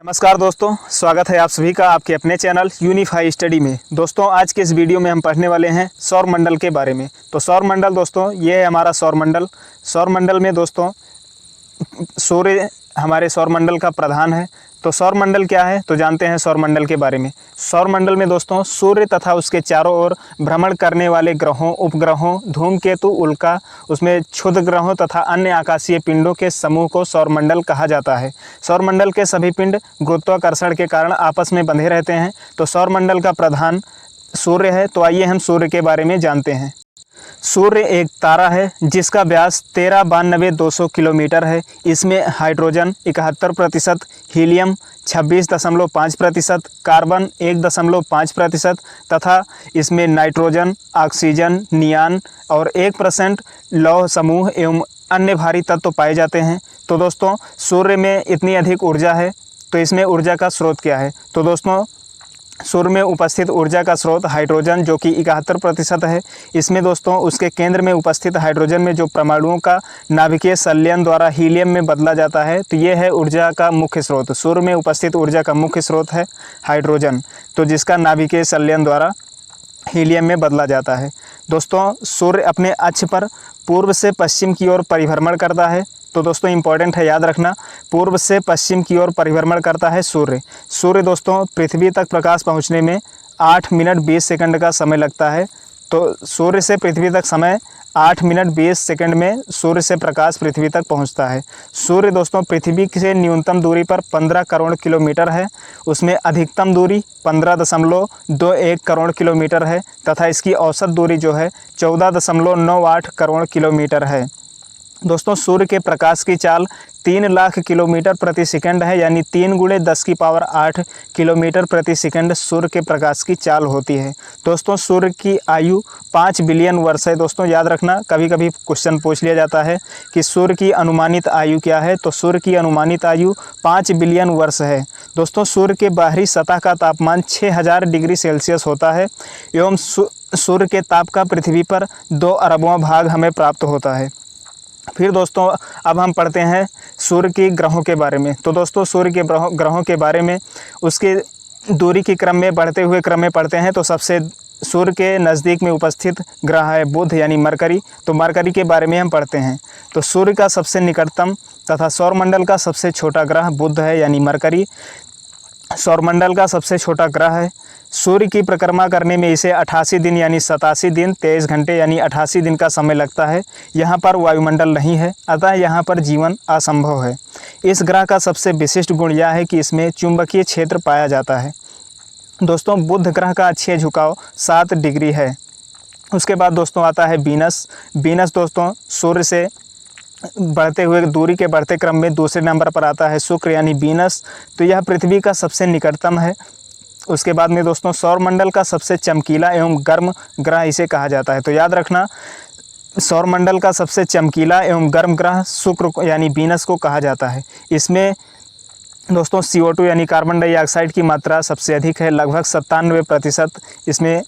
नमस्कार दोस्तों, स्वागत है आप सभी का आपके अपने चैनल यूनिफाई स्टडी में। दोस्तों आज के इस वीडियो में हम पढ़ने वाले हैं सौर मंडल के बारे में। तो सौर मंडल दोस्तों ये है हमारा सौर मंडल। सौर मंडल में दोस्तों सूर्य हमारे सौर मंडल का प्रधान है। तो सौर मंडल क्या है तो जानते हैं सौर मंडल के बारे में। सौर मंडल में दोस्तों सूर्य तथा उसके चारों ओर भ्रमण करने वाले ग्रहों, उपग्रहों, धूमकेतु, उल्का, उसमें क्षुद्र ग्रहों तथा अन्य आकाशीय पिंडों के समूह को सौर मंडल कहा जाता है। सौर मंडल के सभी पिंड गुरुत्वाकर्षण के कारण आपस में बंधे रहते हैं। तो सौर मंडल का प्रधान सूर्य है। तो आइए हम सूर्य के बारे में जानते हैं। सूर्य एक तारा है जिसका व्यास 1392 किलोमीटर है। इसमें हाइड्रोजन 71%, हीलियम 26.5%, कार्बन 1.5% तथा इसमें नाइट्रोजन, ऑक्सीजन, नियान और 1% लौह समूह एवं अन्य भारी तत्व पाए जाते हैं। तो दोस्तों सूर्य में इतनी अधिक ऊर्जा है, तो इसमें ऊर्जा का स्रोत क्या है? तो दोस्तों सूर्य में उपस्थित ऊर्जा का स्रोत हाइड्रोजन जो कि 71% है। इसमें दोस्तों उसके केंद्र में उपस्थित हाइड्रोजन में जो परमाणुओं का नाभिकीय संलयन द्वारा हीलियम में बदला जाता है, तो ये है ऊर्जा का मुख्य स्रोत। सूर्य में उपस्थित ऊर्जा का मुख्य स्रोत है हाइड्रोजन, तो जिसका नाभिकीय संलयन द्वारा हीलियम में बदला जाता है। दोस्तों सूर्य अपने अक्ष पर पूर्व से पश्चिम की ओर परिभ्रमण करता है। तो दोस्तों इंपॉर्टेंट है, याद रखना, पूर्व से पश्चिम की ओर परिभ्रमण करता है सूर्य। सूर्य दोस्तों पृथ्वी तक प्रकाश पहुंचने में 8 मिनट 20 सेकंड का समय लगता है। तो सूर्य से पृथ्वी तक समय 8 मिनट 20 सेकंड में सूर्य से प्रकाश पृथ्वी तक पहुंचता है। सूर्य दोस्तों पृथ्वी से न्यूनतम दूरी पर 15 करोड़ किलोमीटर है। उसमें अधिकतम दूरी 15.21 करोड़ किलोमीटर है तथा इसकी औसत दूरी जो है 14.98 करोड़ किलोमीटर है। दोस्तों सूर्य के प्रकाश की चाल 3 लाख किलोमीटर प्रति सेकंड है, यानी 3 × 10⁸ किलोमीटर प्रति सेकंड सूर्य के प्रकाश की चाल होती है। दोस्तों सूर्य की आयु 5 बिलियन वर्ष है। दोस्तों याद रखना, कभी कभी क्वेश्चन पूछ लिया जाता है कि सूर्य की अनुमानित आयु क्या है, तो सूर्य की अनुमानित आयु 5 बिलियन वर्ष है। दोस्तों सूर्य के बाहरी सतह का तापमान 6000 डिग्री सेल्सियस होता है एवं सूर्य के ताप का पृथ्वी पर 2 अरबवां भाग हमें प्राप्त होता है। फिर दोस्तों अब हम पढ़ते हैं सूर्य की ग्रहों के बारे में। तो दोस्तों सूर्य के ग्रहों के बारे में उसके दूरी के क्रम में बढ़ते हुए क्रम में पढ़ते हैं। तो सबसे सूर्य के नज़दीक में उपस्थित ग्रह है बुध यानी मरकरी। तो मरकरी के बारे में हम पढ़ते हैं। तो सूर्य का सबसे निकटतम तथा सौरमंडल का सबसे छोटा ग्रह बुध है यानी मरकरी सौरमंडल का सबसे छोटा ग्रह है। सूर्य की परिक्रमा करने में इसे 88 दिन यानी 87 दिन 23 घंटे यानी 88 दिन का समय लगता है। यहाँ पर वायुमंडल नहीं है, अतः यहाँ पर जीवन असंभव है। इस ग्रह का सबसे विशिष्ट गुण यह है कि इसमें चुंबकीय क्षेत्र पाया जाता है। दोस्तों बुध ग्रह का अक्षीय झुकाव 7 डिग्री है। उसके बाद दोस्तों आता है वीनस। वीनस दोस्तों सूर्य से बढ़ते हुए दूरी के बढ़ते क्रम में दूसरे नंबर पर आता है शुक्र यानी वीनस। तो यह पृथ्वी का सबसे निकटतम है। उसके बाद में दोस्तों सौरमंडल का सबसे चमकीला एवं गर्म ग्रह इसे कहा जाता है। तो याद रखना, सौरमंडल का सबसे चमकीला एवं गर्म ग्रह शुक्र यानी वीनस को कहा जाता है। इसमें दोस्तों CO2 यानी कार्बन डाइऑक्साइड की मात्रा सबसे अधिक है, लगभग 97% इसमें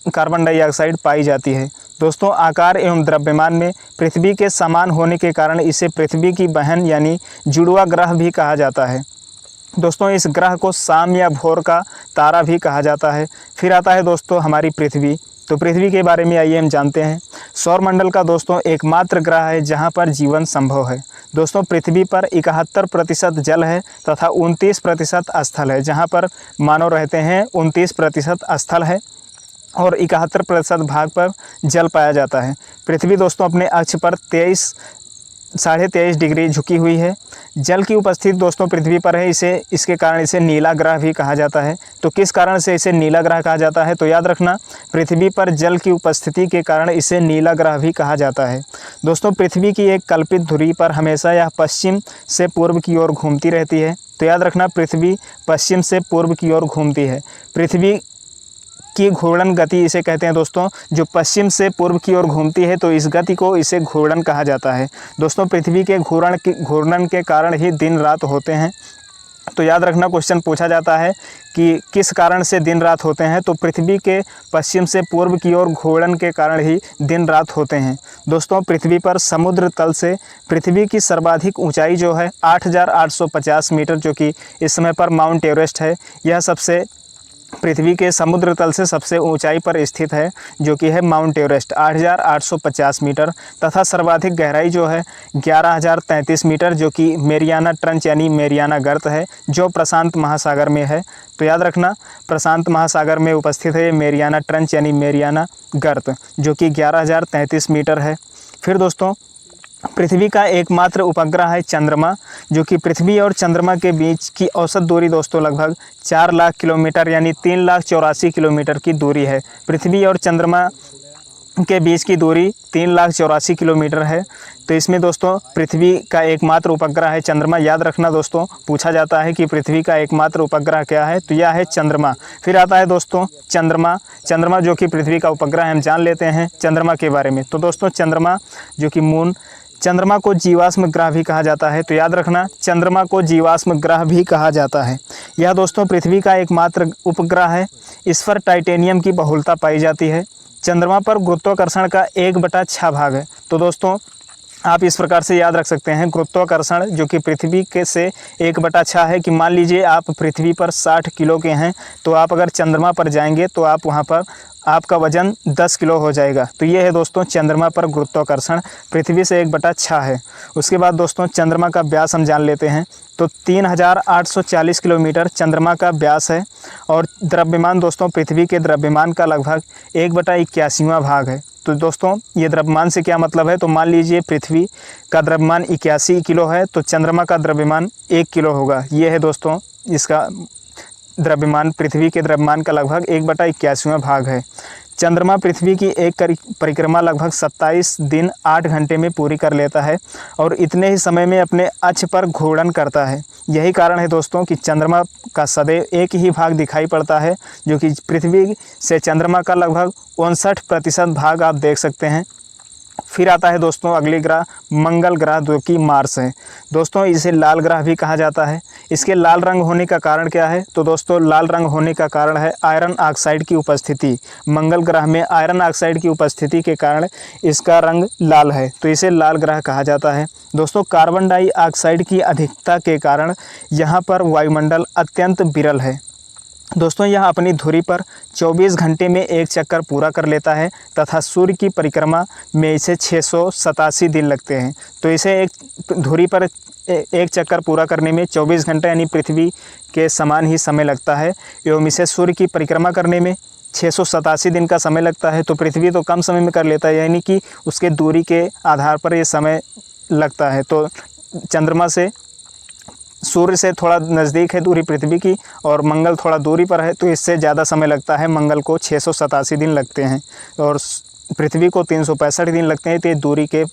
कार्बन डाइऑक्साइड पाई जाती है। दोस्तों आकार एवं द्रव्यमान में पृथ्वी के समान होने के कारण इसे पृथ्वी की बहन यानी जुड़वा ग्रह भी कहा जाता है। दोस्तों इस ग्रह को शाम या भोर का तारा भी कहा जाता है। फिर आता है दोस्तों हमारी पृथ्वी। तो पृथ्वी के बारे में आइए हम जानते हैं। सौरमंडल का दोस्तों एकमात्र ग्रह है जहां पर जीवन संभव है। दोस्तों पृथ्वी पर 71% जल है तथा 29% स्थल है। जहां पर मानव रहते हैं 29% स्थल है और 71% भाग पर जल पाया जाता है। पृथ्वी दोस्तों अपने अक्ष पर 23.5 डिग्री झुकी हुई है। जल की उपस्थिति दोस्तों पृथ्वी पर है, इसके कारण इसे नीला ग्रह भी कहा जाता है। तो किस कारण से इसे नीला ग्रह कहा जाता है? तो याद रखना, पृथ्वी पर जल की उपस्थिति के कारण इसे नीला ग्रह भी कहा जाता है। दोस्तों पृथ्वी की एक कल्पित धुरी पर हमेशा यह पश्चिम से पूर्व की ओर घूमती रहती है। तो याद रखना, पृथ्वी पश्चिम से पूर्व की ओर घूमती है। पृथ्वी की घूर्णन गति इसे कहते हैं दोस्तों, जो पश्चिम से पूर्व की ओर घूमती है, तो इस गति को इसे घूर्णन कहा जाता है। दोस्तों पृथ्वी के घूर्णन के कारण ही दिन रात होते हैं। तो याद रखना, क्वेश्चन पूछा जाता है कि किस कारण से दिन रात होते हैं, तो पृथ्वी के पश्चिम से पूर्व की ओर घूर्णन के कारण ही दिन रात होते हैं। दोस्तों, पृथ्वी पर समुद्र तल से पृथ्वी की सर्वाधिक ऊंचाई जो है 8,850 मीटर, जो कि इस समय पर माउंट एवरेस्ट है। यह सबसे पृथ्वी के समुद्र तल से सबसे ऊंचाई पर स्थित है, जो कि है माउंट एवरेस्ट 8,850 मीटर, तथा सर्वाधिक गहराई जो है 11,033 मीटर, जो कि मेरियाना ट्रंच यानी मेरियाना गर्त है, जो प्रशांत महासागर में है। तो याद रखना, प्रशांत महासागर में उपस्थित है ये मेरियाना ट्रंच यानी मेरियाना गर्त, जो कि 11,033 मीटर है। फिर दोस्तों, पृथ्वी का एकमात्र उपग्रह है चंद्रमा, जो कि पृथ्वी और चंद्रमा के बीच की औसत दूरी दोस्तों लगभग 4 लाख किलोमीटर यानी 3,84,000 किलोमीटर की दूरी है। पृथ्वी और चंद्रमा के बीच की दूरी 3,84,000 किलोमीटर है। तो इसमें दोस्तों पृथ्वी का एकमात्र उपग्रह है चंद्रमा। याद रखना दोस्तों, पूछा जाता है कि पृथ्वी का एकमात्र उपग्रह क्या है, तो यह है चंद्रमा। फिर आता है दोस्तों चंद्रमा जो कि पृथ्वी का उपग्रह है। हम जान लेते हैं चंद्रमा के बारे में। तो दोस्तों, चंद्रमा जो कि मून, चंद्रमा को जीवाश्म ग्रह भी कहा जाता है। तो याद रखना, चंद्रमा को जीवाश्म ग्रह भी कहा जाता है। यह दोस्तों पृथ्वी का एकमात्र उपग्रह है। इस पर टाइटेनियम की बहुलता पाई जाती है। चंद्रमा पर गुरुत्वाकर्षण का 1/6 भाग है। तो दोस्तों, आप इस प्रकार से याद रख सकते हैं, गुरुत्वाकर्षण जो कि पृथ्वी के से 1/6 है। कि मान लीजिए आप पृथ्वी पर 60 किलो के हैं, तो आप अगर चंद्रमा पर जाएंगे तो आप वहां पर आपका वजन 10 किलो हो जाएगा। तो ये है दोस्तों चंद्रमा पर गुरुत्वाकर्षण, पृथ्वी से 1/6 है। उसके बाद दोस्तों, चंद्रमा का व्यास हम जान लेते हैं। तो 3,840 किलोमीटर चंद्रमा का व्यास है। और द्रव्यमान दोस्तों, पृथ्वी के द्रव्यमान का लगभग 1/81वां भाग है। तो दोस्तों, ये द्रव्यमान से क्या मतलब है, तो मान लीजिए पृथ्वी का द्रव्यमान 81 किलो है, तो चंद्रमा का द्रव्यमान 1 किलो होगा। ये है दोस्तों इसका द्रव्यमान, पृथ्वी के द्रव्यमान का लगभग 1/81वां भाग है। चंद्रमा पृथ्वी की एक परिक्रमा लगभग 27 दिन 8 घंटे में पूरी कर लेता है और इतने ही समय में अपने अक्ष पर घूर्णन करता है। यही कारण है दोस्तों कि चंद्रमा का सदैव एक ही भाग दिखाई पड़ता है, जो कि पृथ्वी से चंद्रमा का लगभग 59% भाग आप देख सकते हैं। फिर आता है दोस्तों अगले ग्रह मंगल ग्रह, जो कि मार्स है। दोस्तों, इसे लाल ग्रह भी कहा जाता है। इसके लाल रंग होने का कारण क्या है, तो दोस्तों लाल रंग होने का कारण है आयरन ऑक्साइड की उपस्थिति। मंगल ग्रह में आयरन ऑक्साइड की उपस्थिति के कारण इसका रंग लाल है, तो इसे लाल ग्रह कहा जाता है। दोस्तों, कार्बन डाइऑक्साइड की अधिकता के कारण यहाँ पर वायुमंडल अत्यंत विरल है। दोस्तों, यह अपनी धुरी पर 24 घंटे में एक चक्कर पूरा कर लेता है तथा सूर्य की परिक्रमा में इसे 687 दिन लगते हैं। तो इसे एक धुरी पर एक चक्कर पूरा करने में 24 घंटे यानी पृथ्वी के समान ही समय लगता है, एवं इसे सूर्य की परिक्रमा करने में 687 दिन का समय लगता है। तो पृथ्वी तो कम समय में कर लेता है, यानी कि उसके दूरी के आधार पर ये समय लगता है। तो चंद्रमा से, सूर्य से थोड़ा नज़दीक है दूरी पृथ्वी की, और मंगल थोड़ा दूरी पर है, तो इससे ज़्यादा समय लगता है। मंगल को 687 दिन लगते हैं और पृथ्वी को 365 दिन लगते हैं। तो ये दूरी के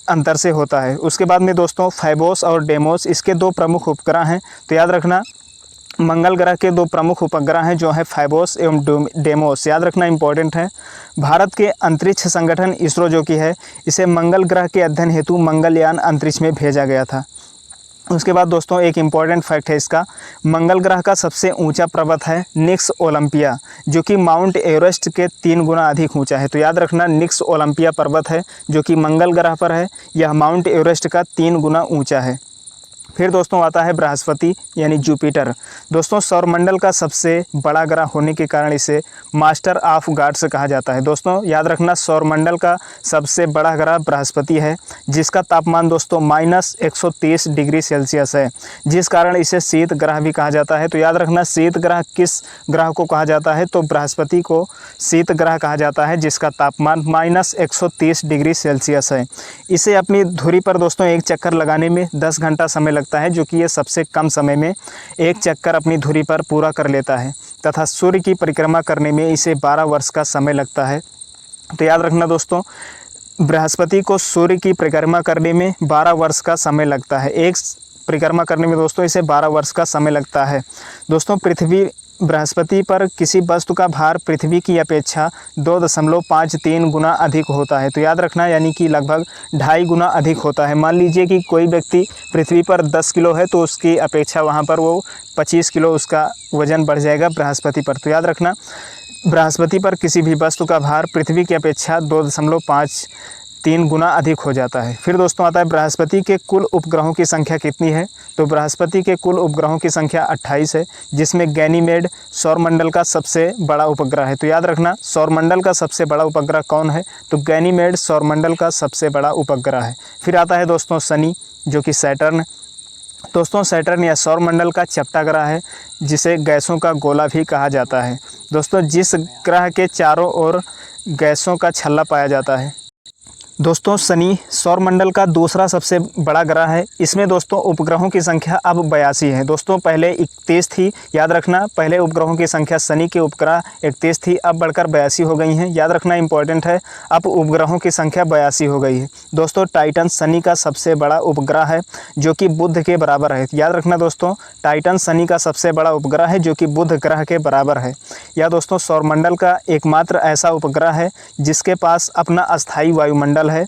अंतर से होता है। उसके बाद में दोस्तों फाइबोस और डेमोस, इसके 2 प्रमुख उपग्रह हैं। तो याद रखना, मंगल ग्रह के 2 प्रमुख उपग्रह हैं, जो है फाइबोस एवं डेमोस। याद रखना, इंपॉर्टेंट है। भारत के अंतरिक्ष संगठन इसरो जो कि है, इसे मंगल ग्रह के अध्ययन हेतु मंगलयान अंतरिक्ष में भेजा गया था। उसके बाद दोस्तों एक इम्पॉर्टेंट फैक्ट है इसका, मंगल ग्रह का सबसे ऊंचा पर्वत है निक्स ओलंपिया, जो कि माउंट एवरेस्ट के 3 गुना अधिक ऊंचा है। तो याद रखना, निक्स ओलंपिया पर्वत है जो कि मंगल ग्रह पर है, यह माउंट एवरेस्ट का 3 गुना ऊंचा है। फिर दोस्तों आता है बृहस्पति यानी जुपिटर। दोस्तों, सौरमंडल का सबसे बड़ा ग्रह होने के कारण इसे मास्टर ऑफ गॉड्स कहा जाता है। दोस्तों याद रखना, सौरमंडल का सबसे बड़ा ग्रह बृहस्पति है, जिसका तापमान दोस्तों -130 डिग्री सेल्सियस है, जिस कारण इसे शीत ग्रह भी कहा जाता है। तो याद रखना, शीत ग्रह किस ग्रह को कहा जाता है, तो बृहस्पति को शीत ग्रह कहा जाता है, जिसका तापमान -130 डिग्री सेल्सियस है। इसे अपनी धुरी पर दोस्तों एक चक्कर लगाने में 10 घंटा समय लगता है, जो कि ये सबसे कम समय में एक चक्कर अपनी धुरी पर पूरा कर लेता है, तथा सूर्य की परिक्रमा करने में इसे 12 वर्ष का समय लगता है। तो याद रखना दोस्तों, बृहस्पति को सूर्य की परिक्रमा करने में 12 वर्ष का समय लगता है। एक परिक्रमा करने में दोस्तों इसे 12 वर्ष का समय लगता है। दोस्तों पृथ्वी बृहस्पति पर किसी वस्तु का भार पृथ्वी की अपेक्षा 2.53 गुना अधिक होता है। तो याद रखना, यानी कि लगभग 2.5 गुना अधिक होता है। मान लीजिए कि कोई व्यक्ति पृथ्वी पर 10 किलो है तो उसकी अपेक्षा वहाँ पर वो 25 किलो उसका वज़न बढ़ जाएगा बृहस्पति पर। तो याद रखना, बृहस्पति पर किसी भी वस्तु का भार पृथ्वी की अपेक्षा 2.53 गुना अधिक हो जाता है। फिर दोस्तों आता है बृहस्पति के कुल उपग्रहों की संख्या कितनी है। तो बृहस्पति के कुल उपग्रहों की संख्या 28 है, जिसमें गैनीमेड सौरमंडल का सबसे बड़ा उपग्रह है। तो याद रखना, सौरमंडल का सबसे बड़ा उपग्रह कौन है, तो गैनीमेड सौरमंडल का सबसे बड़ा उपग्रह है। फिर आता है दोस्तों शनि, जो कि सैटर्न। दोस्तों सैटर्न या सौरमंडल का चपटा ग्रह है, जिसे गैसों का गोला भी कहा जाता है। दोस्तों जिस ग्रह के चारों ओर गैसों का छल्ला पाया जाता है। दोस्तों शनि सौरमंडल का दूसरा सबसे बड़ा ग्रह है। इसमें दोस्तों उपग्रहों की संख्या अब 82 है। दोस्तों पहले 31 थी, याद रखना, पहले उपग्रहों की संख्या शनि के उपग्रह 31 थी, अब बढ़कर 82 हो गई हैं। याद रखना, इंपॉर्टेंट है, अब उपग्रहों की संख्या 82 हो गई है। दोस्तों टाइटन शनि का सबसे बड़ा उपग्रह है, जो कि बुध के बराबर है। याद रखना दोस्तों, टाइटन शनि का सबसे बड़ा उपग्रह है, जो कि बुध ग्रह के बराबर है। या दोस्तों सौरमंडल का एकमात्र ऐसा उपग्रह है जिसके पास अपना अस्थायी वायुमंडल है।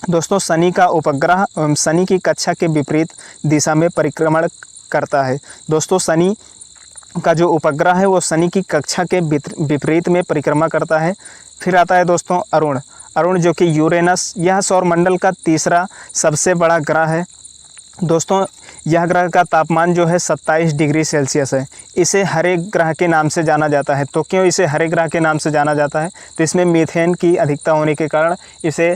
दोस्तों शनि का उपग्रह शनि की कक्षा के विपरीत दिशा में परिक्रमण करता है। दोस्तों शनि का जो उपग्रह है वो शनि की कक्षा के विपरीत में परिक्रमा करता है। फिर आता है दोस्तों अरुण, जो कि यूरेनस, यह सौरमंडल का तीसरा सबसे बड़ा ग्रह है। दोस्तों यह ग्रह का तापमान जो है 27 डिग्री सेल्सियस है। इसे हरे ग्रह के नाम से जाना जाता है। तो क्यों इसे हरे ग्रह के नाम से जाना जाता है, तो इसमें मीथेन की अधिकता होने के कारण इसे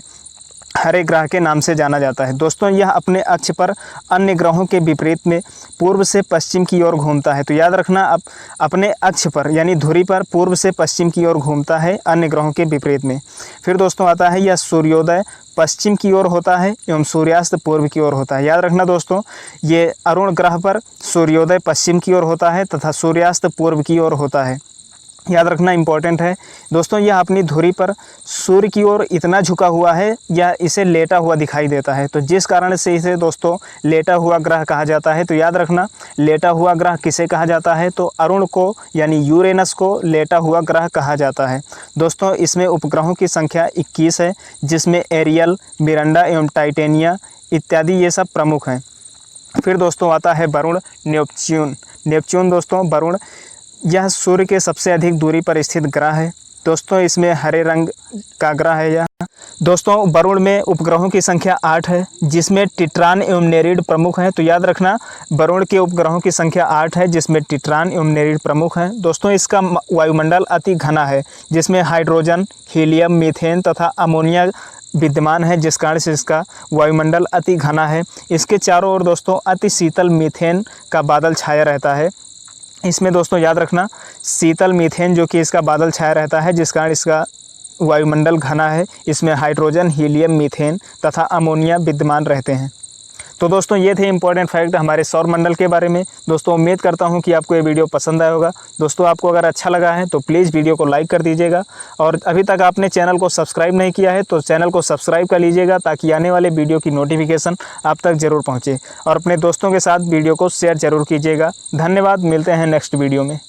हरे ग्रह के नाम से जाना जाता है। दोस्तों यह अपने अक्ष पर अन्य ग्रहों के विपरीत में पूर्व से पश्चिम की ओर घूमता है। तो याद रखना, अपने अक्ष पर यानी धुरी पर पूर्व से पश्चिम की ओर घूमता है, अन्य ग्रहों के विपरीत में। फिर दोस्तों आता है यह सूर्योदय पश्चिम की ओर होता है एवं सूर्यास्त पूर्व की ओर होता है। याद रखना दोस्तों, ये अरुण ग्रह पर सूर्योदय पश्चिम की ओर होता है तथा सूर्यास्त पूर्व की ओर होता है। याद रखना, इंपॉर्टेंट है दोस्तों, यह अपनी धुरी पर सूर्य की ओर इतना झुका हुआ है या इसे लेटा हुआ दिखाई देता है, तो जिस कारण से इसे दोस्तों लेटा हुआ ग्रह कहा जाता है। तो याद रखना, लेटा हुआ ग्रह किसे कहा जाता है, तो अरुण को यानी यूरेनस को लेटा हुआ ग्रह कहा जाता है। दोस्तों इसमें उपग्रहों की संख्या 21 है, जिसमें एरियल, मिरांडा एवं टाइटेनिया इत्यादि ये सब प्रमुख हैं। फिर दोस्तों आता है वरुण, नेपच्यून दोस्तों वरुण, यह सूर्य के सबसे अधिक दूरी पर स्थित ग्रह है। दोस्तों इसमें हरे रंग का ग्रह है यह। दोस्तों वरुण में उपग्रहों की संख्या 8 है, जिसमें टिट्रान एवं नेरिड प्रमुख हैं। तो याद रखना, वरुण के उपग्रहों की संख्या 8 है, जिसमें टिट्रान एवं नेरिड प्रमुख हैं। दोस्तों इसका वायुमंडल अति घना है, जिसमें हाइड्रोजन, हीलियम, मीथेन तथा अमोनिया विद्यमान है, जिस कारण से इसका वायुमंडल अति घना है। इसके चारों ओर दोस्तों अति शीतल मीथेन का बादल छाया रहता है। इसमें दोस्तों याद रखना, शीतल मीथेन जो कि इसका बादल छाया रहता है, जिस कारण इसका वायुमंडल घना है। इसमें हाइड्रोजन, हीलियम, मीथेन तथा अमोनिया विद्यमान रहते हैं। तो दोस्तों ये थे इंपॉर्टेंट फैक्ट हमारे सौरमंडल के बारे में। दोस्तों उम्मीद करता हूँ कि आपको ये वीडियो पसंद आया होगा। दोस्तों आपको अगर अच्छा लगा है तो प्लीज़ वीडियो को लाइक कर दीजिएगा, और अभी तक आपने चैनल को सब्सक्राइब नहीं किया है तो चैनल को सब्सक्राइब कर लीजिएगा, ताकि आने वाले वीडियो की नोटिफिकेशन आप तक ज़रूर पहुँचे। और अपने दोस्तों के साथ वीडियो को शेयर ज़रूर कीजिएगा। धन्यवाद, मिलते हैं नेक्स्ट वीडियो में।